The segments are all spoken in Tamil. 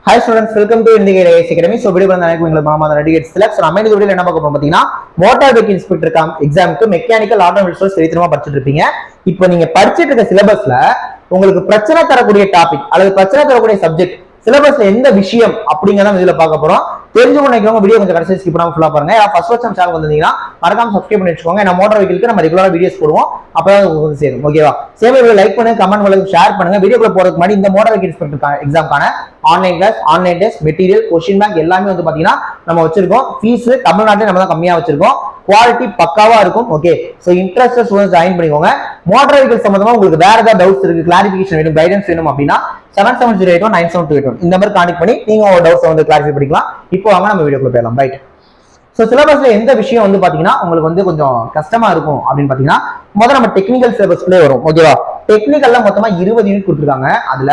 Hi students, welcome to Indian AIS Academy. So video பண்ணானக்கு உங்களுக்கு மாமா ரெடிகேட் செலக்ட். So நம்ம இந்த வீடியோல என்ன பார்க்க போறோம் பாத்தீங்கன்னா மோட்டார் வெஹிக்கிள் இன்ஸ்பெக்டர் எக்ஸாம்க்கு மெக்கானிக்கல் ஆட்டோமொபைல் சோர்ஸ் தெரியுமா படிச்சிட்டு இருப்பீங்க. இப்போ நீங்க படிச்சிட்டு இருக்க சிலபஸ்ல உங்களுக்கு பிரச்சனை தரக்கூடிய டாபிக் அல்லது பிரச்சனை தரக்கூடிய சப்ஜெக்ட் சிலபஸ்ல எந்த விஷயம் அப்படிங்கறத இதுல பார்க்க போறோம். தெரிஞ்சுக்கணும் வீடியோ கொஞ்சம் கடைசி ஸ்கிப் பண்ணாம ஃபுல்லா பாருங்க. ஃபர்ஸ்ட் வாட்ச் நம்ம சேனல் வந்தீங்கன்னா மறக்காம சப்ஸ்கிரைப் பண்ணி வச்சுக்கோங்க. ஏன்னா மோட்டார் வெஹிக்கிளுக்கு நம்ம ரெகுலரா வீடியோஸ் போடுவோம். அப்பதான் உங்களுக்கு சேரும். ஓகேவா? சேம் வீடியோ லைக் பண்ணுங்க, கமெண்ட் பண்ணுங்க, ஷேர் பண்ணுங்க. வீடியோக்குள்ள போறதுக்கு முன்னாடி இந்த மோட்டார் வெஹிக்கிள் இன்ஸ்பெக்டர் எக்ஸாம்க்கான online class, online test, material, question bank எல்லாமே வந்து பாத்தீங்கன்னா நம்ம வச்சிருக்கோம். ஃபீஸ் தமிழ்நாட்டில் நம்ம தான் கம்மியா வச்சிருக்கோம். குவாலிட்டி பக்காவா இருக்கும். Okay, so interest students join பண்ணிக்கோங்க. மோட்டார் வெஹிக்கிள் சம்பந்தமா உங்களுக்கு வேற ஏதாவது டவுட்ஸ் இருக்கு, கிளாரிஃபிகேஷன் வேணும், கைடன்ஸ் வேணும் அப்படின்னா 7708197281 இந்த மாதிரி கான்டாக்ட் பண்ணி நீங்க உங்க டவுட்ஸ் வந்து கிளாரிஃபை பண்ணிக்கலாம். இப்போ வாங்க நம்ம வீடியோக்குள்ள போயிடலாம். ரைட். சோ சிலபஸ்ல எந்த விஷயம் வந்து பாத்தீங்கன்னா உங்களுக்கு வந்து கொஞ்சம் கஷ்டமா இருக்கும் அப்படின்னு பாத்தீங்கன்னா முதல்ல நம்ம டெக்னிக்கல் சிலபஸ்க்குள்ளே வரும். ஓகேவா? டெக்னிக்கல்ல மொத்தமா 20 யூனிட் கொடுத்துருக்காங்க. அதுல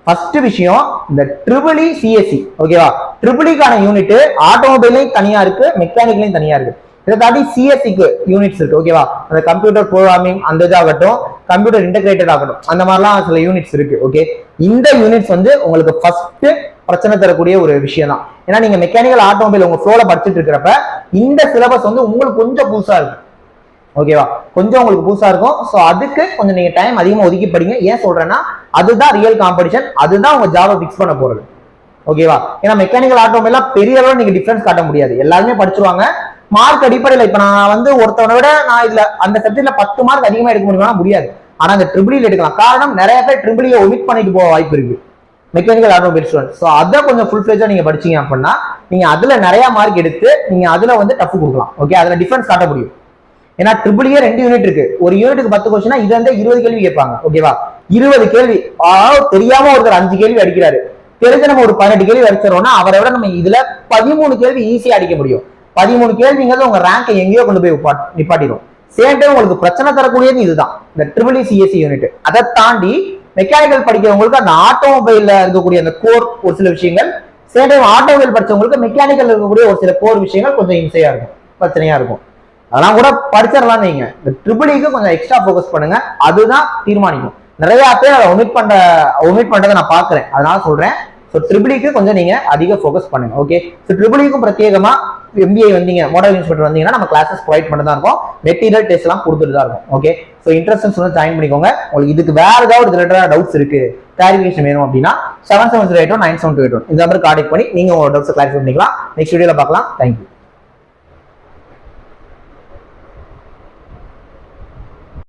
ஃபர்ஸ்ட் விஷயம் இந்த ட்ரிபிள் இ சிஎஸ்சி. ஓகேவா? ட்ரிபிள் இக்கான யூனிட் ஆட்டோமொபைலையும் தனியா இருக்கு, மெக்கானிக்கலையும் தனியா இருக்கு. இதை தாண்டி சிஎஸ்சிக்கு யூனிட்ஸ் இருக்கு. ஓகேவா? அந்த கம்ப்யூட்டர் ப்ரோக்ராமிங் அந்த இதாகட்டும், கம்ப்யூட்டர் இன்டகிரேட்டட் ஆகட்டும், அந்த மாதிரிலாம் சில யூனிட்ஸ் இருக்கு. ஓகே, இந்த யூனிட்ஸ் வந்து உங்களுக்கு ஃபர்ஸ்ட் பிரச்சனை தரக்கூடிய ஒரு விஷயம் தான். ஏன்னா நீங்க மெக்கானிக்கல் ஆட்டோமொபைல் உங்க ஃப்ளோல படிச்சுட்டு இருக்கிறப்ப இந்த சிலபஸ் வந்து உங்களுக்கு கொஞ்சம் புதுசா இருக்கும். ஓகேவா? கொஞ்சம் உங்களுக்கு புதுசா இருக்கும். ஸோ அதுக்கு கொஞ்சம் நீங்க டைம் அதிகமா ஒதுக்கி படிங்க. ஏன் சொல்றேன்னா அதுதான் ரியல் காம்படிஷன், அதுதான் உங்க ஜாபை பிக்ஸ் பண்ண போறது. ஓகேவா? ஏன்னா மெக்கானிக்கல் ஆட்டோமொபைல் பெரிய அளவு நீங்க டிஃபரன்ஸ் காட்ட முடியாது, எல்லாருமே படிச்சிருவாங்க. மார்க் அடிப்படையில் இப்ப நான் வந்து ஒருத்தவனை விட நான் இதுல அந்த சப்ஜெக்ட்ல 10 மார்க் அதிகமா எடுக்க முடியுமா? முடியாது. ஆனா அந்த ட்ரிபிள் எடுக்கலாம். காரணம் நிறைய பேர் ட்ரிபிள் ஒமிட் பண்ணிட்டு போக வாய்ப்பு இருக்கு மெக்கானிக்கல் ஆட்டோமொபைல் ஸ்டூடெண்ட். ஸோ அதை கொஞ்சம் ஃபுல் ஃபிளெஜ்ஜா நீங்க படிச்சீங்க அப்படின்னா நீங்க அதுல நிறைய மார்க் எடுத்து நீங்க அதுல வந்து டஃப் கொடுக்கலாம். ஓகே, அதுல டிஃபரன்ஸ் காட்ட முடியும். ஏன்னா ட்ரிபிள் 2 யூனிட் இருக்கு. ஒரு யூனிட்டுக்கு 10 கொஸ்டினா இது வந்து 20 கேள்வி கேட்பாங்க. ஓகேவா? 20 கேள்வி தெரியாம ஒருத்தர் 5 கேள்வி அடிக்கிறாரு, தெரிஞ்ச நம்ம ஒரு 18 கேள்வி அடிச்சிடறோம்னா அவரை விட நம்ம இதுல 13 கேள்வி ஈஸியா அடிக்க முடியும். 13 கேள்விங்கிறது உங்க ரேங்கை எங்கேயோ கொண்டு போய் நிப்பாட்டிடும். சேம் டைம் உங்களுக்கு பிரச்சனை தரக்கூடியது இதுதான், இந்த ட்ரிபிள் சிஎஸ்சி யூனிட். அதை தாண்டி மெக்கானிக்கல் படிக்கிறவங்களுக்கு அந்த ஆட்டோமொபைல்ல இருக்கக்கூடிய அந்த கோர் ஒரு சில விஷயங்கள், சேம் டைம் ஆட்டோமொபைல் படிச்சவங்களுக்கு மெக்கானிக்கல் இருக்கக்கூடிய ஒரு சில கோர் விஷயங்கள் கொஞ்சம் இம்சையா இருக்கும், பிரச்சனையா இருக்கும். அதெல்லாம் கூட படிச்சிடலாம். நீங்க இந்த ட்ரிபிளிக்கு கொஞ்சம் எக்ஸ்ட்ரா ஃபோக்கஸ் பண்ணுங்க, அதுதான் தீர்மானிக்கும். நிறைய பேர் அதை ஒமிட் பண்றதை நான் பாக்குறேன், அதனால சொல்றேன். ஸோ ட்ரிபிளிக்கு கொஞ்சம் நீங்க அதிக ஃபோக்கஸ் பண்ணுங்க. ஓகே, ஸோ ட்ரிபிளிக்கும் பிரத்யேகமா எம்பிஏ வந்தீங்க, மோட்டார் இன்ஸ்பெக்டர் வந்தீங்கன்னா நம்ம கிளாஸஸ் ப்ரொவைட் பண்ணி தான் இருக்கும், மெட்டீரியல் டெஸ்ட் எல்லாம் கொடுத்துட்டு தான் இருக்கும். Okay, so interest students join பண்ணிக்கோங்க. உங்களுக்கு இதுக்கு வேற ஏதாவது ரிலேட்டடாக டவுட்ஸ் இருக்கு, கிளாரிஃபிகேஷன் வேணும் அப்படின்னா 7708197281 இந்த நம்பருக்கு கான்டாக்ட் பண்ணி நீங்க உங்க டவுட்ஸ் கிளாரிஃபை பண்ணிக்கலாம். நெக்ஸ்ட் வீடியோல பார்க்கலாம். தேங்க்யூ.